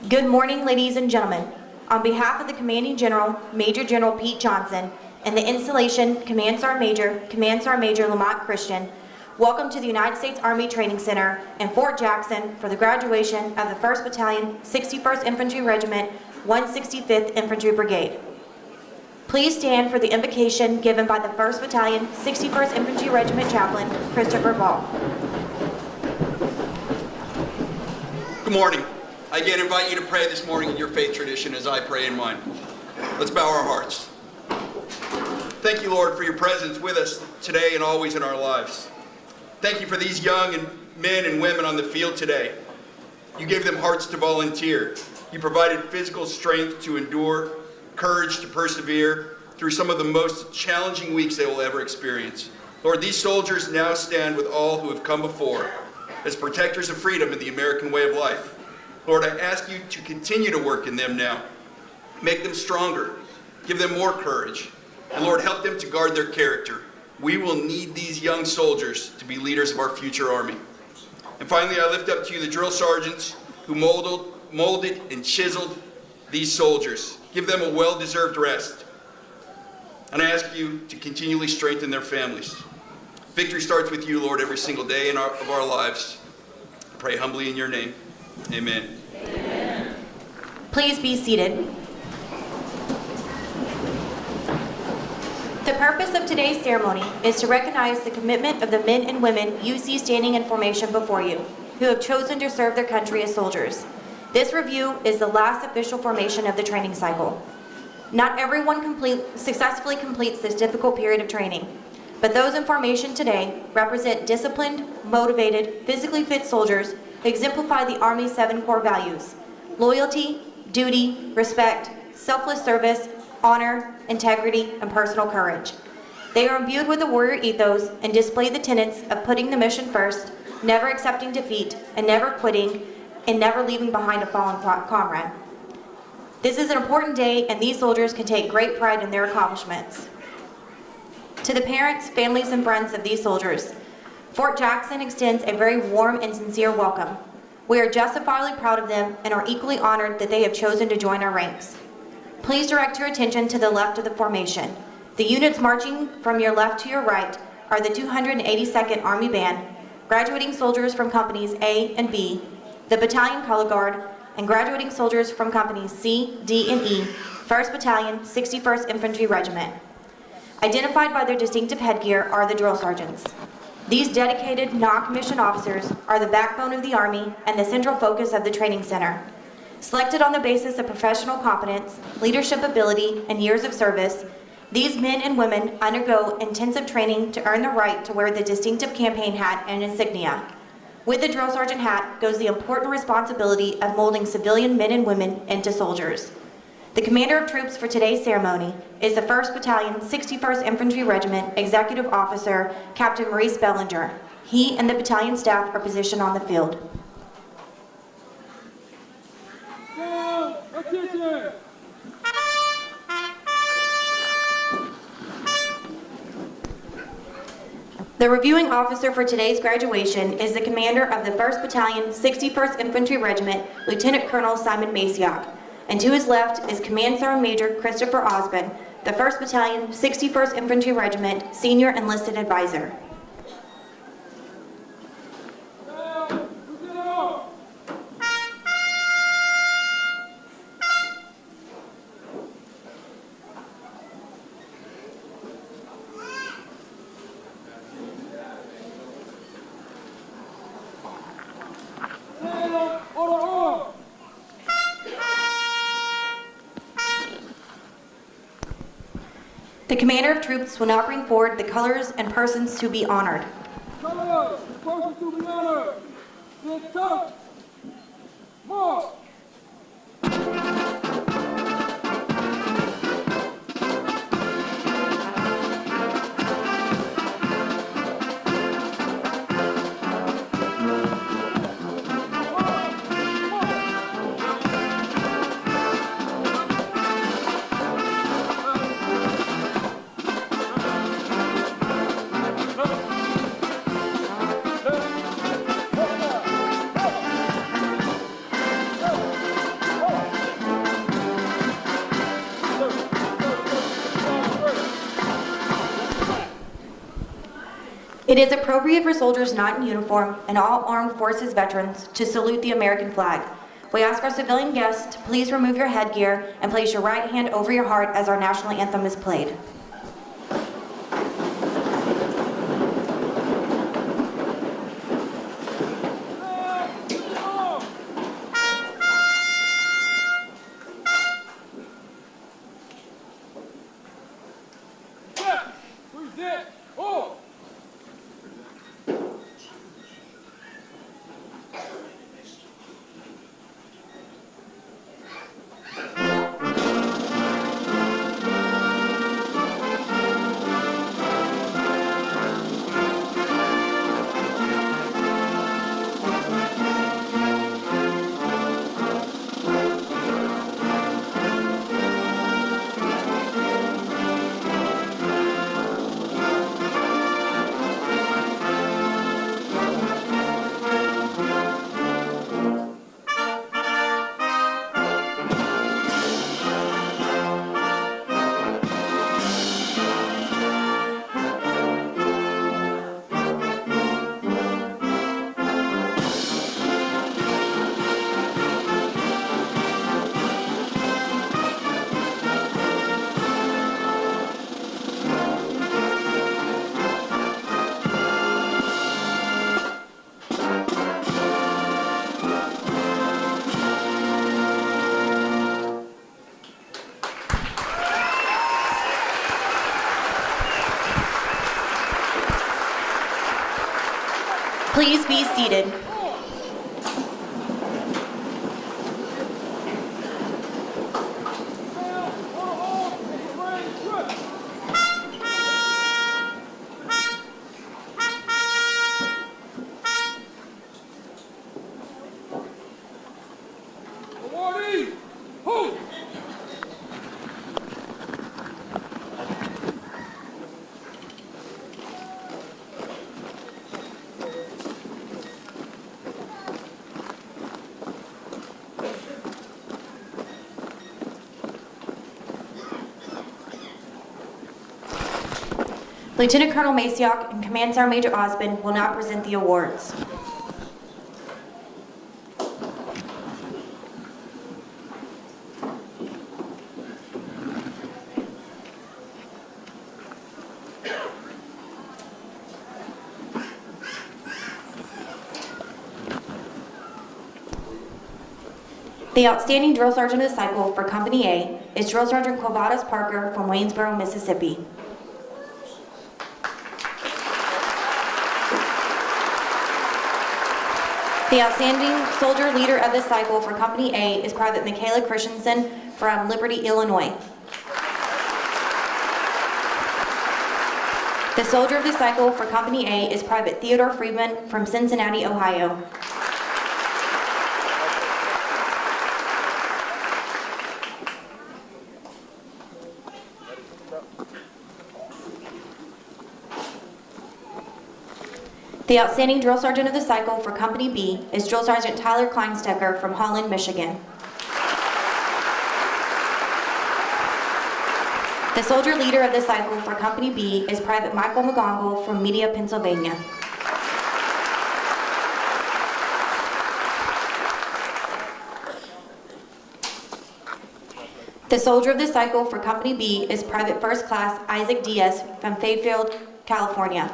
Good morning, ladies and gentlemen. On behalf of the Commanding General, Major General Pete Johnson, and the installation Command Sergeant Major Lamont Christian, welcome to the United States Army Training Center in Fort Jackson for the graduation of the 1st Battalion, 61st Infantry Regiment, 165th Infantry Brigade. Please stand for the invocation given by the 1st Battalion, 61st Infantry Regiment Chaplain, Christopher Ball. Good morning. I again invite you to pray this morning in your faith tradition as I pray in mine. Let's bow our hearts. Thank you, Lord, for your presence with us today and always in our lives. Thank you for these young men and women on the field today. You gave them hearts to volunteer. You provided physical strength to endure, courage to persevere through some of the most challenging weeks they will ever experience. Lord, these soldiers now stand with all who have come before as protectors of freedom and the American way of life. Lord, I ask you to continue to work in them now. Make them stronger. Give them more courage. And Lord, help them to guard their character. We will need these young soldiers to be leaders of our future Army. And finally, I lift up to you the drill sergeants who molded and chiseled these soldiers. Give them a well-deserved rest. And I ask you to continually strengthen their families. Victory starts with you, Lord, every single day of our lives. I pray humbly in your name. Amen. Amen. Please be seated. The purpose of today's ceremony is to recognize the commitment of the men and women you see standing in formation before you, who have chosen to serve their country as soldiers. This review is the last official formation of the training cycle. Not everyone successfully completes this difficult period of training, but those in formation today represent disciplined, motivated, physically fit soldiers who exemplify the Army's 7 core values: loyalty, duty, respect, selfless service, honor, integrity, and personal courage. They are imbued with the warrior ethos and display the tenets of putting the mission first, never accepting defeat, and never quitting, and never leaving behind a fallen comrade. This is an important day, and these soldiers can take great pride in their accomplishments. To the parents, families, and friends of these soldiers, Fort Jackson extends a very warm and sincere welcome. We are justifiably proud of them and are equally honored that they have chosen to join our ranks. Please direct your attention to the left of the formation. The units marching from your left to your right are the 282nd Army Band, graduating soldiers from companies A and B, the Battalion Color Guard, and graduating soldiers from companies C, D, and E, 1st Battalion, 61st Infantry Regiment. Identified by their distinctive headgear are the drill sergeants. These dedicated, non-commissioned officers are the backbone of the Army and the central focus of the training center. Selected on the basis of professional competence, leadership ability, and years of service, these men and women undergo intensive training to earn the right to wear the distinctive campaign hat and insignia. With the drill sergeant hat goes the important responsibility of molding civilian men and women into soldiers. The commander of troops for today's ceremony is the 1st Battalion, 61st Infantry Regiment Executive Officer, Captain Maurice Bellinger. He and the battalion staff are positioned on the field. Attention! The reviewing officer for today's graduation is the commander of the 1st Battalion, 61st Infantry Regiment, Lieutenant Colonel Simon Masiak. And to his left is Command Sergeant Major Christopher Osborne, the 1st Battalion, 61st Infantry Regiment, Senior Enlisted Advisor. The commander of troops will now bring forward the colors and persons to be honored. Colors, persons to be honored. Sit tight. March. It is appropriate for soldiers not in uniform and all armed forces veterans to salute the American flag. We ask our civilian guests to please remove your headgear and place your right hand over your heart as our national anthem is played. Please be seated. Lieutenant Colonel Maciok and Command Sergeant Major Osmond will now present the awards. The Outstanding Drill Sergeant of the Cycle for Company A is Drill Sergeant Quavadas Parker from Waynesboro, Mississippi. The Outstanding Soldier Leader of the Cycle for Company A is Private Michaela Christensen from Liberty, Illinois. The Soldier of the Cycle for Company A is Private Theodore Friedman from Cincinnati, Ohio. The Outstanding Drill Sergeant of the Cycle for Company B is Drill Sergeant Tyler Kleinstecker from Holland, Michigan. The Soldier Leader of the Cycle for Company B is Private Michael McGongle from Media, Pennsylvania. The Soldier of the Cycle for Company B is Private First Class Isaac Diaz from Fairfield, California.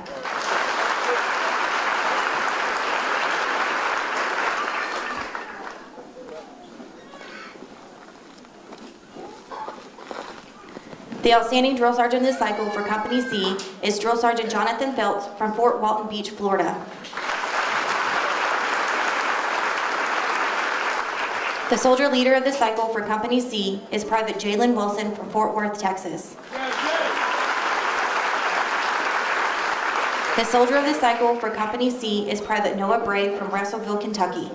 The Outstanding Drill Sergeant of the Cycle for Company C is Drill Sergeant Jonathan Phelps from Fort Walton Beach, Florida. The Soldier Leader of the Cycle for Company C is Private Jalen Wilson from Fort Worth, Texas. The Soldier of the Cycle for Company C is Private Noah Bray from Russellville, Kentucky.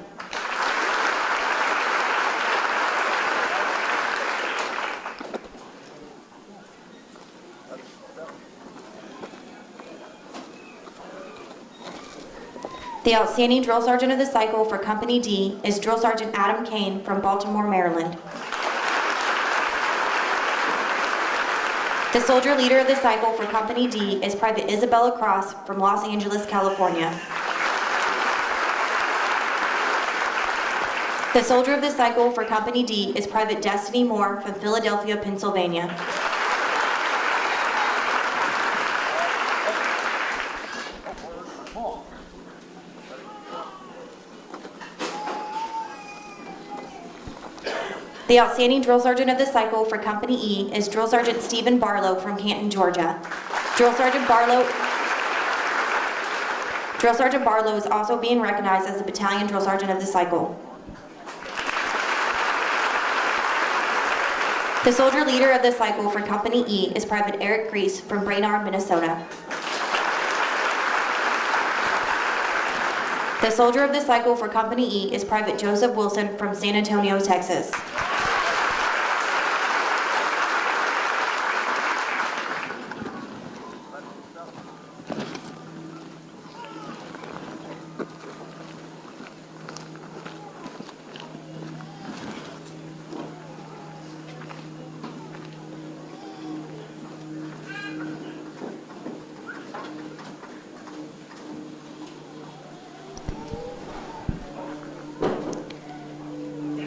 The Outstanding Drill Sergeant of the Cycle for Company D is Drill Sergeant Adam Kane from Baltimore, Maryland. The The soldier leader of the cycle for Company D is Private Isabella Cross from Los Angeles, California. The soldier of the cycle for Company D is Private Destiny Moore from Philadelphia, Pennsylvania. The outstanding drill sergeant of the cycle for Company E is Drill Sergeant Stephen Barlow from Canton, Georgia. Drill Sergeant Barlow is also being recognized as the battalion drill sergeant of the cycle. The soldier leader of the cycle for Company E is Private Eric Grease from Brainerd, Minnesota. The soldier of the cycle for Company E is Private Joseph Wilson from San Antonio, Texas.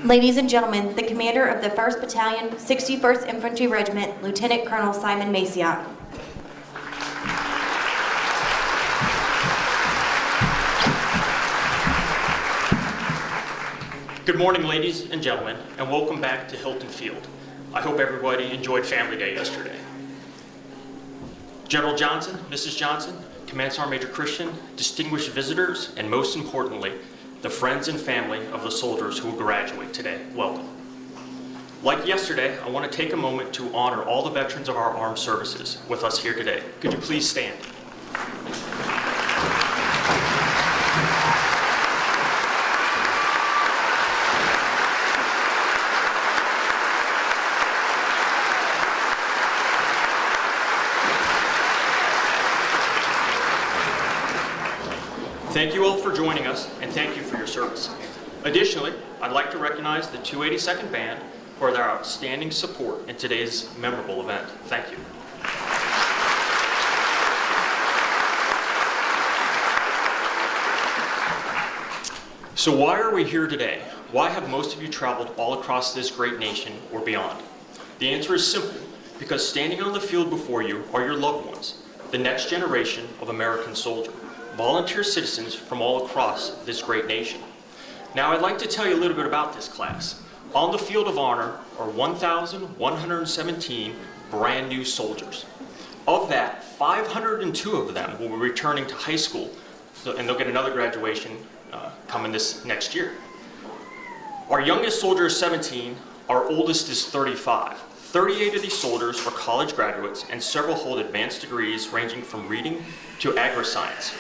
Ladies and gentlemen, the commander of the 1st Battalion, 61st Infantry Regiment, Lieutenant Colonel Simon Maciot. Good morning, ladies and gentlemen, and welcome back to Hilton Field. I hope everybody enjoyed Family Day yesterday. General Johnson, Mrs. Johnson, Command Sergeant Major Christian, distinguished visitors, and most importantly, the friends and family of the soldiers who will graduate today, welcome. Like yesterday, I want to take a moment to honor all the veterans of our armed services with us here today. Could you please stand? Thank you all for joining us, and thank you for your service. Additionally, I'd like to recognize the 282nd Band for their outstanding support in today's memorable event. Thank you. So why are we here today? Why have most of you traveled all across this great nation or beyond? The answer is simple, because standing on the field before you are your loved ones, the next generation of American soldiers. Volunteer citizens from all across this great nation. Now I'd like to tell you a little bit about this class. On the field of honor are 1,117 brand new soldiers. Of that, 502 of them will be returning to high school, and they'll get another graduation coming this next year. Our youngest soldier is 17, our oldest is 35. 38 of these soldiers are college graduates, and several hold advanced degrees ranging from reading to agri-science.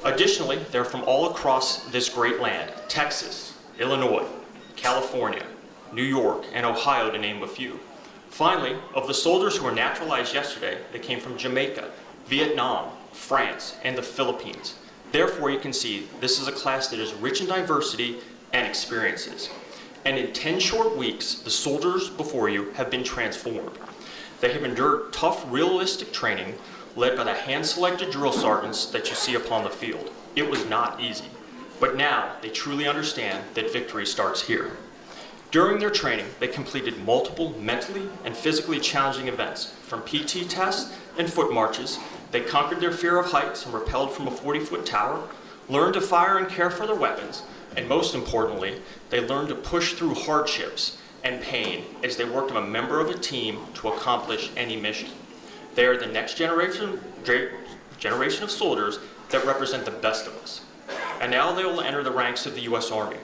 Additionally, they're from all across this great land: Texas, Illinois, California, New York, and Ohio, to name a few. Finally, of the soldiers who were naturalized yesterday, they came from Jamaica, Vietnam, France, and the Philippines. Therefore, you can see this is a class that is rich in diversity and experiences. And in 10 short weeks, the soldiers before you have been transformed. They have endured tough, realistic training led by the hand-selected drill sergeants that you see upon the field. It was not easy, but now they truly understand that victory starts here. During their training, they completed multiple mentally and physically challenging events, from PT tests and foot marches. They conquered their fear of heights and rappelled from a 40-foot tower, learned to fire and care for their weapons, and most importantly, they learned to push through hardships and pain as they worked as a member of a team to accomplish any mission. They are the next generation of soldiers that represent the best of us. And now they will enter the ranks of the U.S. Army.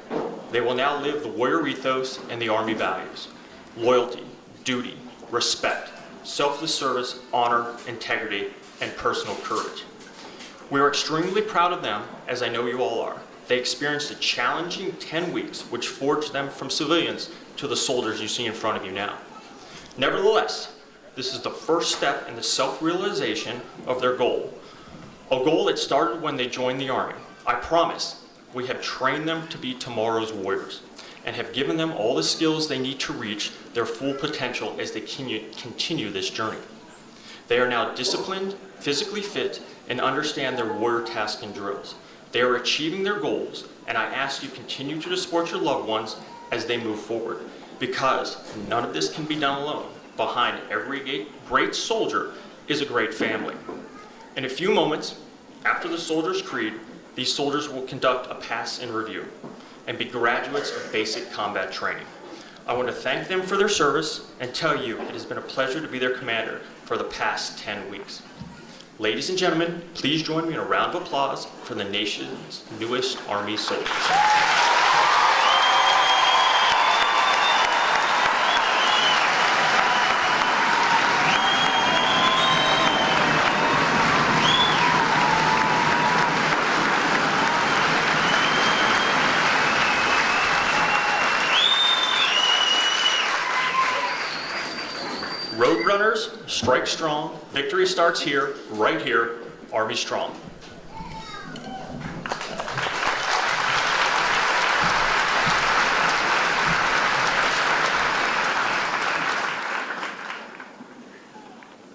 They will now live the warrior ethos and the Army values: loyalty, duty, respect, selfless service, honor, integrity, and personal courage. We are extremely proud of them, as I know you all are. They experienced a challenging 10 weeks, which forged them from civilians to the soldiers you see in front of you now. Nevertheless, this is the first step in the self-realization of their goal, a goal that started when they joined the Army. I promise we have trained them to be tomorrow's warriors and have given them all the skills they need to reach their their full potential as they continue this journey. They are now disciplined, physically fit, and understand their warrior tasks and drills. They are achieving their goals, and I ask you continue to support your loved ones as they move forward, because none of this can be done alone. Behind every great soldier is a great family. In a few moments, after the Soldier's Creed, these soldiers will conduct a pass and review and be graduates of basic combat training. I want to thank them for their service and tell you it has been a pleasure to be their commander for the past 10 weeks. Ladies and gentlemen, please join me in a round of applause for the nation's newest Army soldiers. Roadrunners, strike strong. Victory starts here, right here, Army strong.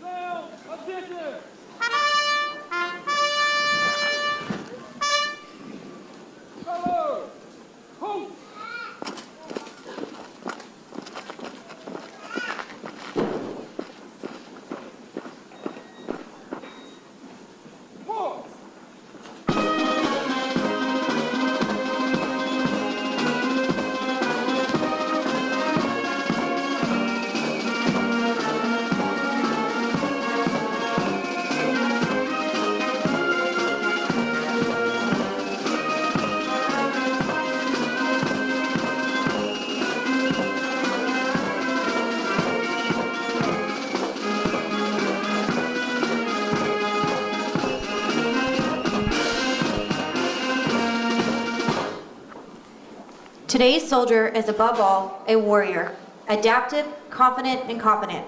Now, attention. Color. Hoop. March. Today's soldier is above all a warrior, adaptive, confident, and competent.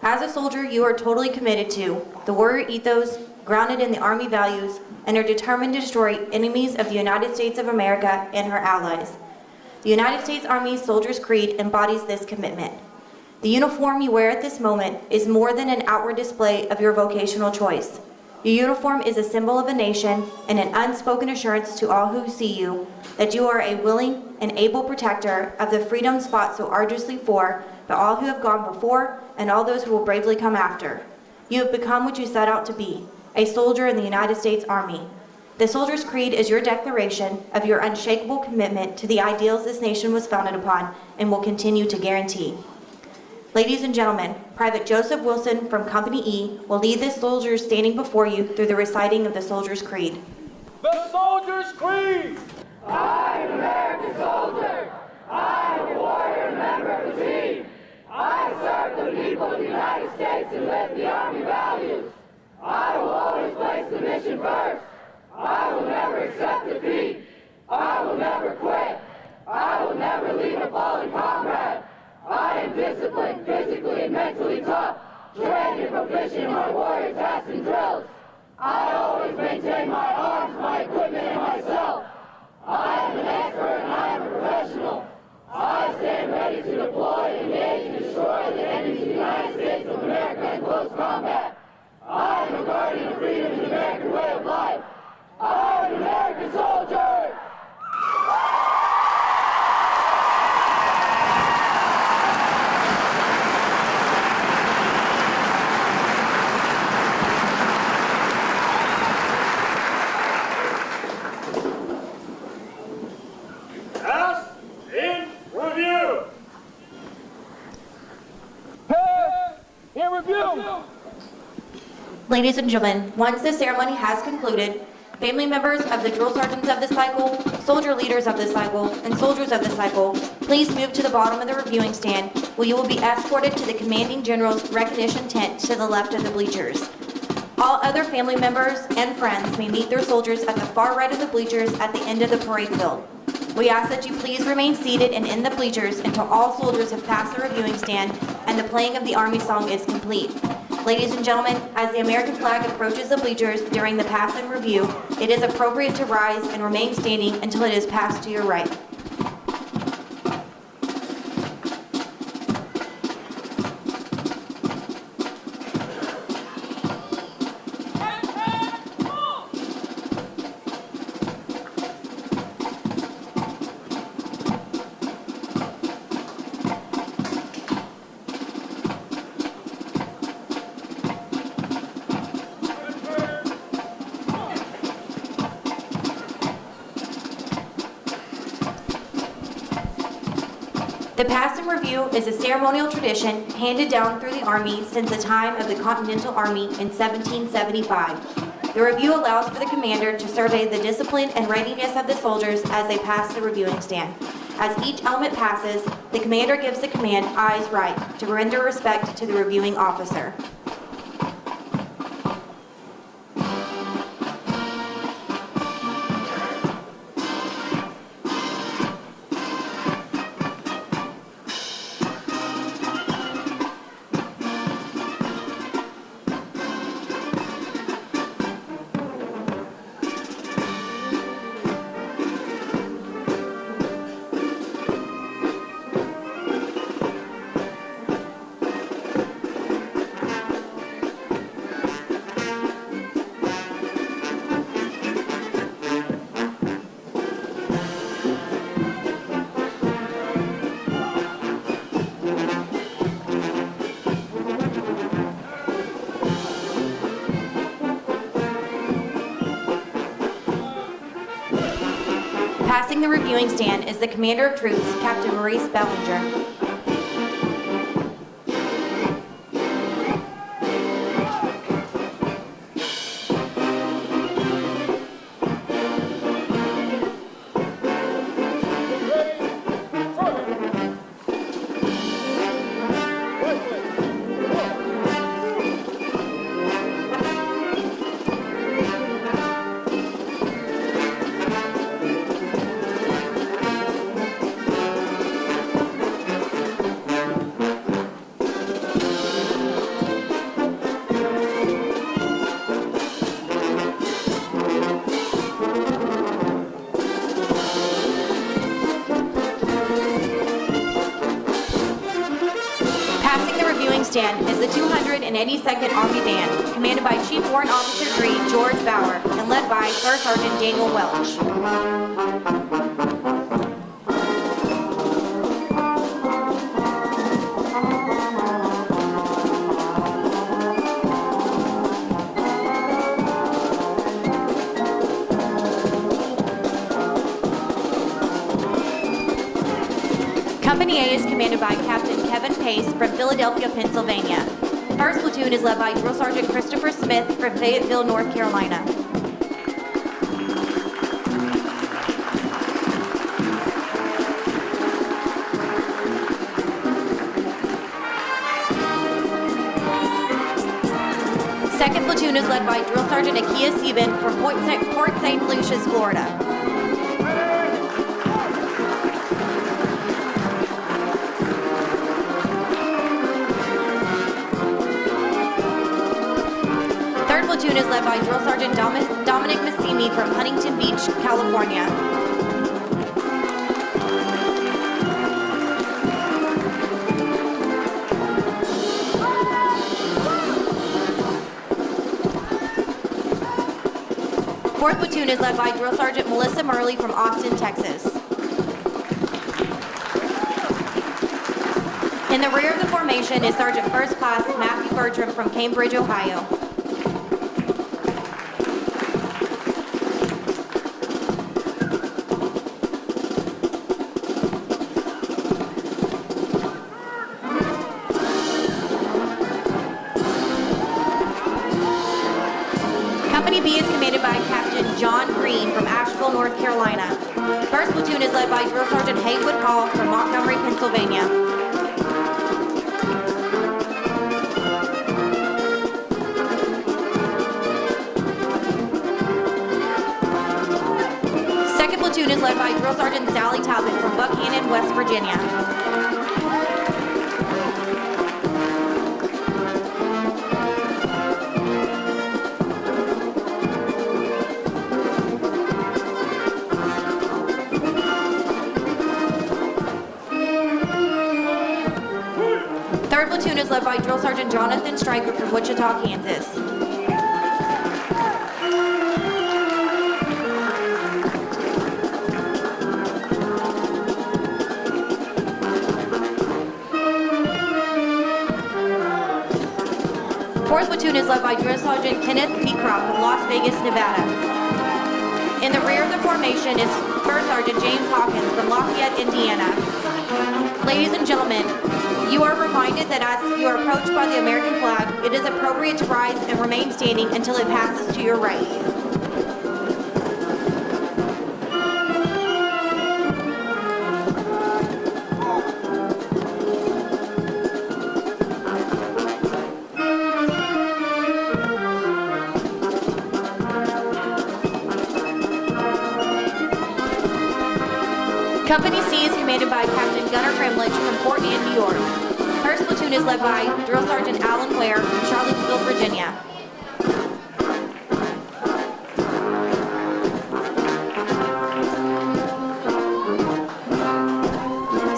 As a soldier, you are totally committed to the warrior ethos, grounded in the Army values, and are determined to destroy enemies of the United States of America and her allies. The United States Army Soldier's Creed embodies this commitment. The uniform you wear at this moment is more than an outward display of your vocational choice. Your uniform is a symbol of a nation and an unspoken assurance to all who see you that you are a willing and able protector of the freedoms fought so arduously for by all who have gone before and all those who will bravely come after. You have become what you set out to be, a soldier in the United States Army. The Soldier's Creed is your declaration of your unshakable commitment to the ideals this nation was founded upon and will continue to guarantee. Ladies and gentlemen, Private Joseph Wilson from Company E will lead the soldiers standing before you through the reciting of the Soldier's Creed. The Soldier's Creed. I, an American soldier, I, a warrior member of the team. I serve the people of the United States and live the Army values. I will always place the mission first. I will never accept defeat. I will never quit. I will never leave a fallen comrade. I am disciplined, physically and mentally tough, trained and proficient in my warrior tasks and drills. I always maintain my arms, my equipment, and myself. I am an expert and I am a professional. I stand ready to deploy, engage, and destroy the enemies of the United States of America in close combat. I am a guardian of freedom and the American way of life. I am an American soldier! Pass in review. Pass in review. Ladies and gentlemen, once the ceremony has concluded, family members of the drill sergeants of the cycle, soldier leaders of the cycle, and soldiers of the cycle, please move to the bottom of the reviewing stand where you will be escorted to the Commanding General's recognition tent to the left of the bleachers. All other family members and friends may meet their soldiers at the far right of the bleachers at the end of the parade field. We ask that you please remain seated and in the bleachers until all soldiers have passed the reviewing stand and the playing of the Army song is complete. Ladies and gentlemen, as the American flag approaches the bleachers during the pass and review, it is appropriate to rise and remain standing until it is passed to your right. The Pass and Review is a ceremonial tradition handed down through the Army since the time of the Continental Army in 1775. The review allows for the commander to survey the discipline and readiness of the soldiers as they pass the reviewing stand. As each element passes, the commander gives the command "Eyes right" to render respect to the reviewing officer. Passing the reviewing stand is the Commander of Troops, Captain Maurice Bellinger. Stand is the 282nd Army Band, commanded by Chief Warrant Officer 3 George Bauer, and led by First Sergeant Daniel Welch. Company A is commanded by Captain Kevin Pace from Philadelphia, Pennsylvania. First platoon is led by Drill Sergeant Christopher Smith from Fayetteville, North Carolina. Second platoon is led by Drill Sergeant Akia Sieben from Port St. Lucia's, Florida. Platoon is led by Drill Sergeant Dominic Massimi from Huntington Beach, California. Fourth platoon is led by Drill Sergeant Melissa Murley from Austin, Texas. In the rear of the formation is Sergeant First Class Matthew Bertram from Cambridge, Ohio. Company B is commanded by Captain John Green from Asheville, North Carolina. First platoon is led by Drill Sergeant Haywood Hall from Montgomery, Pennsylvania. Second platoon is led by Drill Sergeant Sally Talbot from Buckhannon, West Virginia. Third platoon is led by Drill Sergeant Jonathan Stryker from Wichita, Kansas. Fourth platoon is led by Drill Sergeant Kenneth Beecroft from Las Vegas, Nevada. In the rear of the formation is First Sergeant James Hawkins from Lafayette, Indiana. Ladies and gentlemen, you are reminded that as you are approached by the American flag, it is appropriate to rise and remain standing until it passes to your right. Company C is commanded by Captain Gunnar Grimlich from Fort Anne, New York. First platoon is led by Drill Sergeant Alan Ware from Charlottesville, Virginia.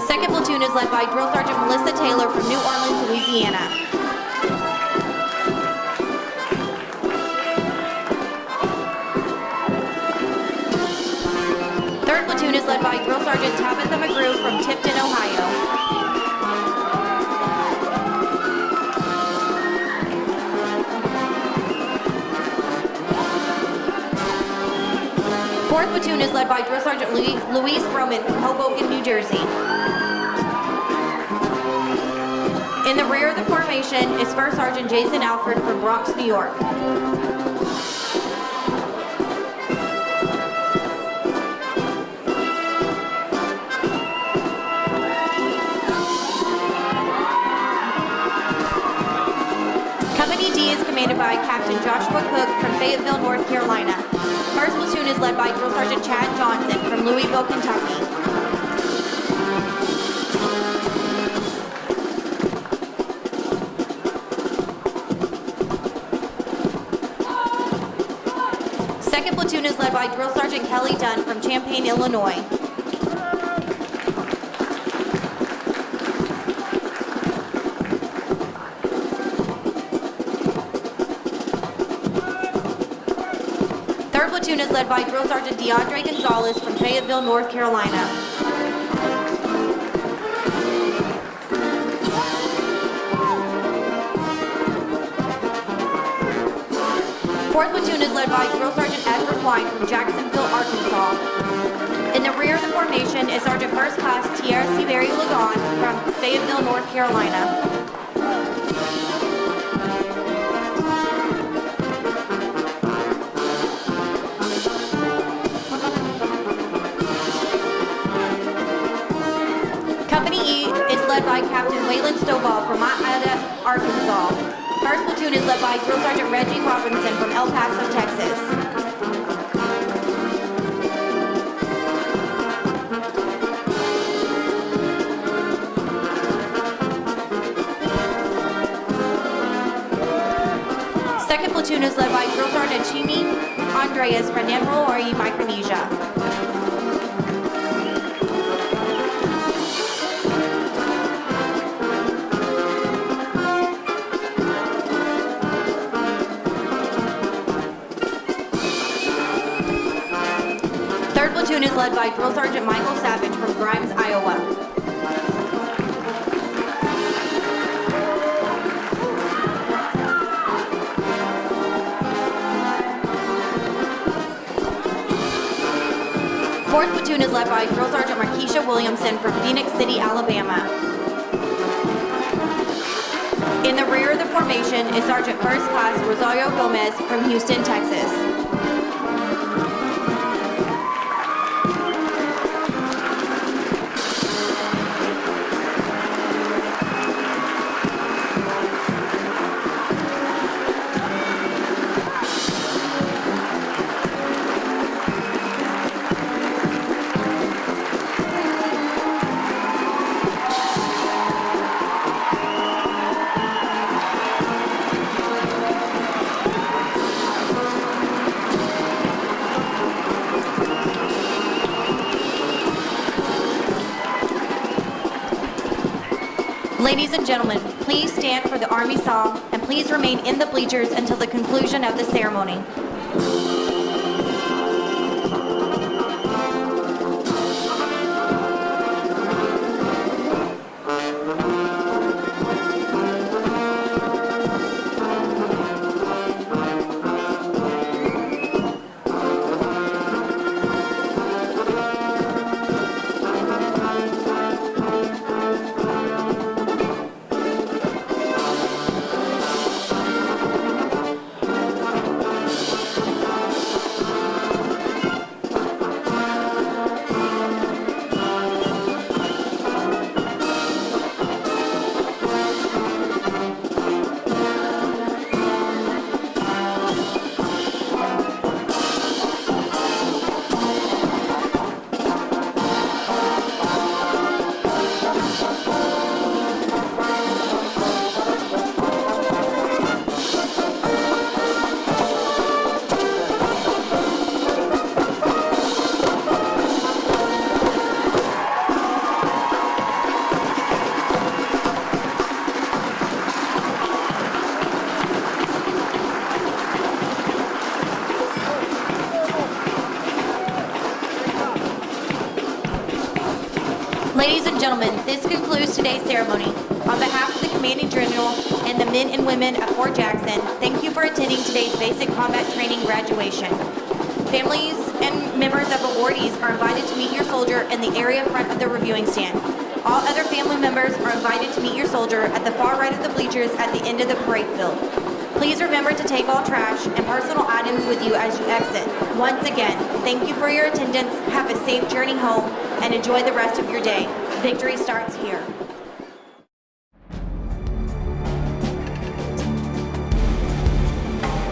Second platoon is led by Drill Sergeant Melissa Taylor from New Orleans, Louisiana. Third platoon is led by Drill Sergeant Tabitha McGrew from Tipton, Ohio. Fourth platoon is led by Drill Sergeant Louise Roman from Hoboken, New Jersey. In the rear of the formation is First Sergeant Jason Alford from Bronx, New York. Company D is commanded by Captain Joshua Cook from Fayetteville, North Carolina. First platoon is led by Drill Sergeant Chad Johnson from Louisville, Kentucky. Second platoon is led by Drill Sergeant Kelly Dunn from Champaign, Illinois. Third platoon is led by Drill Sergeant DeAndre Gonzalez from Fayetteville, North Carolina. Fourth platoon is led by Drill Sergeant Edward White from Jacksonville, Arkansas. In the rear of the formation is Sergeant First Class Tierra Seabury Lagon from Fayetteville, North Carolina. Company E is led by Captain Waylon Stovall from Mount Arkansas. First platoon is led by Drill Sergeant Reggie Robinson from El Paso, Texas. Second platoon is led by Drill Sergeant Chimi Andreas from Nanvaroy, Micronesia. Third platoon is led by Drill Sergeant Michael Savage from Grimes, Iowa. Fourth platoon is led by Drill Sergeant Markeisha Williamson from Phoenix City, Alabama. In the rear of the formation is Sergeant First Class Rosario Gomez from Houston, Texas. Ladies and gentlemen, please stand for the Army song and please remain in the bleachers until the conclusion of the ceremony. Ladies and gentlemen, this concludes today's ceremony. On behalf of the Commanding General and the men and women of Fort Jackson, thank you for attending today's basic combat training graduation. Families and members of awardees are invited to meet your soldier in the area in front of the reviewing stand. All other family members are invited to meet your soldier at the far right of the bleachers at the end of the parade field. Please remember to take all trash and personal items with you as you exit. Once again, thank you for your attendance, have a safe journey home, and enjoy the rest of your day. Victory starts here.